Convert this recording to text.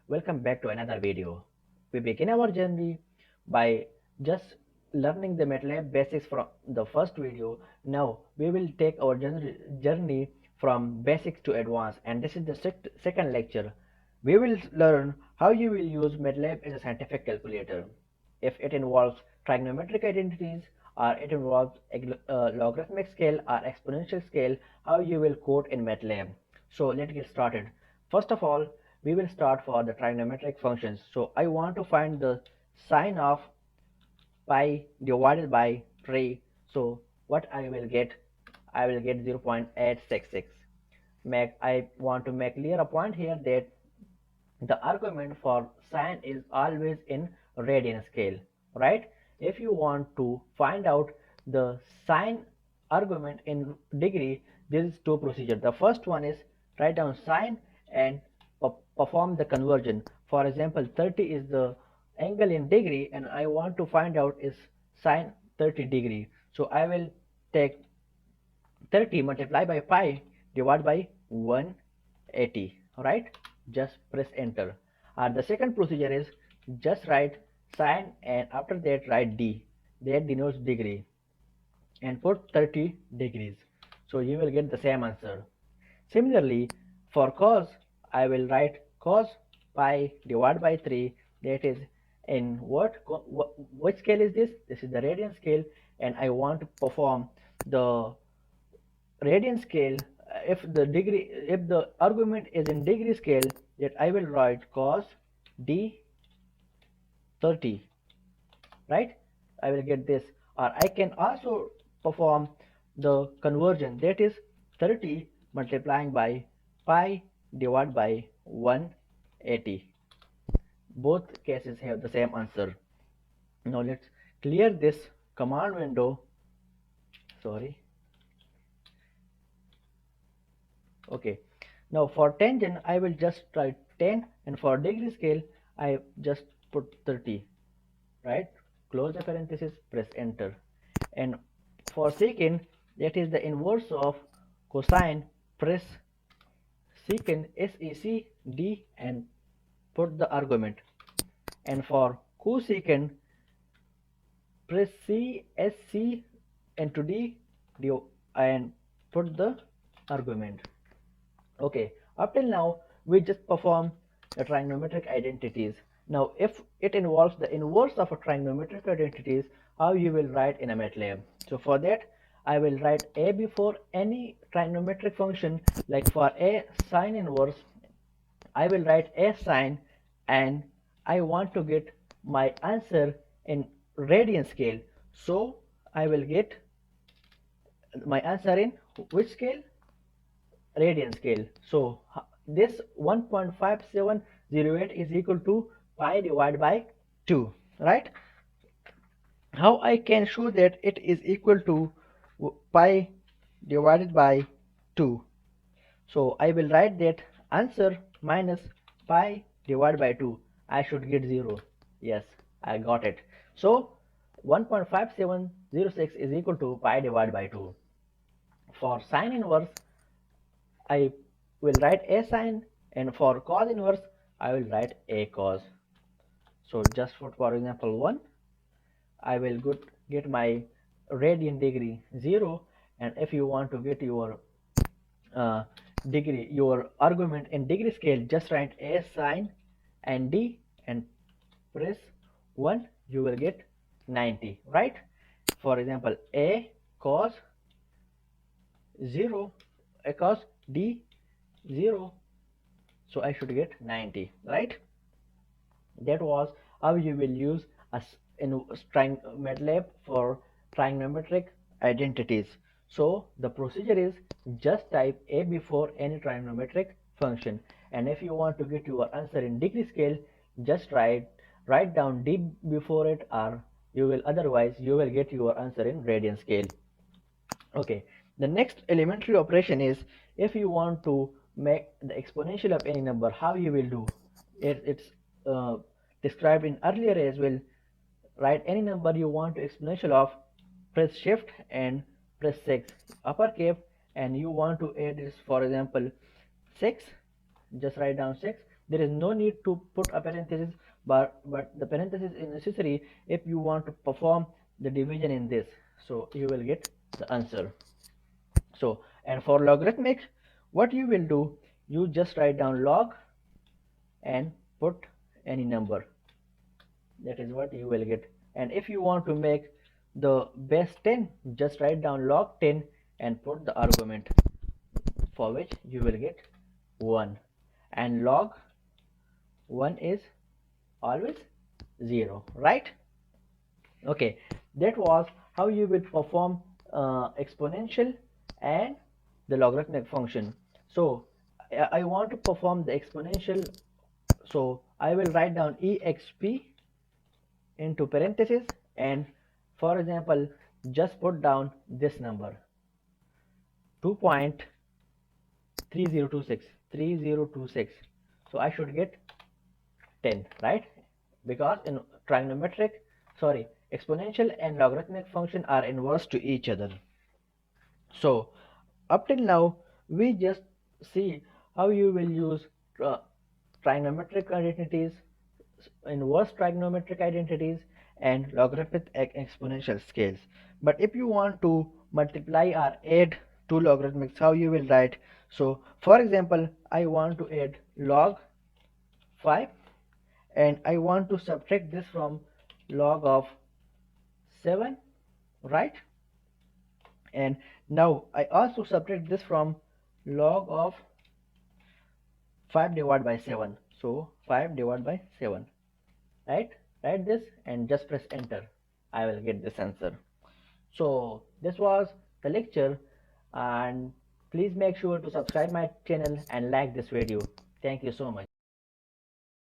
Welcome back to another video. We begin our journey by just learning the MATLAB basics from the first video. Now we will take our journey from basics to advanced, and this is the second lecture. We will learn how you will use MATLAB as a scientific calculator. If it involves trigonometric identities, or it involves logarithmic scale or exponential scale, how you will code in MATLAB. So let's get started. First of all, we will start for the trigonometric functions. So I want to find the sine of pi divided by 3. So what I will get? I will get 0.866. I want to make clear a point here that the argument for sine is always in radian scale, right? If you want to find out the sine argument in degree, there is two procedures. The first one is write down sine and perform the conversion. For example, 30 is the angle in degree and I want to find out is sine 30 degree. So I will take 30 multiplied by pi divided by 180, right? Just press enter. The second procedure is just write sine and after that write d, that denotes degree, and put 30 degrees. So you will get the same answer. Similarly, for cos, I will write cos pi divided by 3, that is in which scale is this? This is the radian scale, and I want to perform the radian scale. If the argument is in degree scale, that I will write cos d 30, right? I will get this, or I can also perform the conversion, that is 30 multiplying by pi divided by 180. Both cases have the same answer. Now let's clear this command window. Sorry. Okay, now for tangent I will just write 10, and for degree scale I just put 30, right? Close the parenthesis, press enter. And for secant, that is the inverse of cosine, press secant SECD and put the argument. And for cosecant, press CSC into D and put the argument. Okay, up till now we just perform the trigonometric identities. Now if it involves the inverse of a trigonometric identities, how you will write in a MATLAB? So for that I will write a before any trigonometric function. Like for a sine inverse, I will write a sine, and I want to get my answer in radian scale. So I will get my answer in which scale? Radian scale. So this 1.5708 is equal to pi divided by 2, right? How I can show that it is equal to pi divided by 2? So I will write that answer minus pi divided by 2. I should get 0. Yes, I got it. So 1.5706 is equal to pi divided by 2. For sine inverse, I will write a sine, and for cos inverse I will write a cos. So just for example 1, I will get my radian degree 0, and if you want to get your your argument in degree scale, just write a sine and d and press 1, you will get 90, right? For example, a cos 0, a cos d 0, so I should get 90, right? That was how you will use in MATLAB for trigonometric identities. So the procedure is just type a before any trigonometric function, and if you want to get your answer in degree scale, just write down d before it, or otherwise you will get your answer in radian scale. Okay, the next elementary operation is, if you want to make the exponential of any number, how you will do it? It's described in earlier as well. Write any number you want to exponential of, press shift and press 6 upper cap, and you want to add this, for example 6, just write down 6, There is no need to put a parenthesis, but the parenthesis is necessary if you want to perform the division in this. So you will get the answer. So, and for logarithmic, what you will do, you just write down log and put any number. That is what you will get. And if you want to make the base 10, just write down log 10 and put the argument, for which you will get 1. And log 1 is always 0, right? Okay, that was how you will perform exponential and the logarithmic function. So I want to perform the exponential, so I will write down exp into parentheses, and for example just put down this number 2.3026. So I should get 10, right? Because in trigonometric, sorry, exponential and logarithmic function are inverse to each other. So up till now we just see how you will use trigonometric identities, inverse trigonometric identities, and logarithmic exponential scales. But if you want to multiply or add two logarithmics, how you will write? So for example, I want to add log 5 and I want to subtract this from log of 7, right? And now I also subtract this from log of 5 divided by 7. So 5 divided by 7, right? Write this and just press enter. I will get this answer. So this was the lecture, and please make sure to subscribe my channel and like this video. Thank you so much.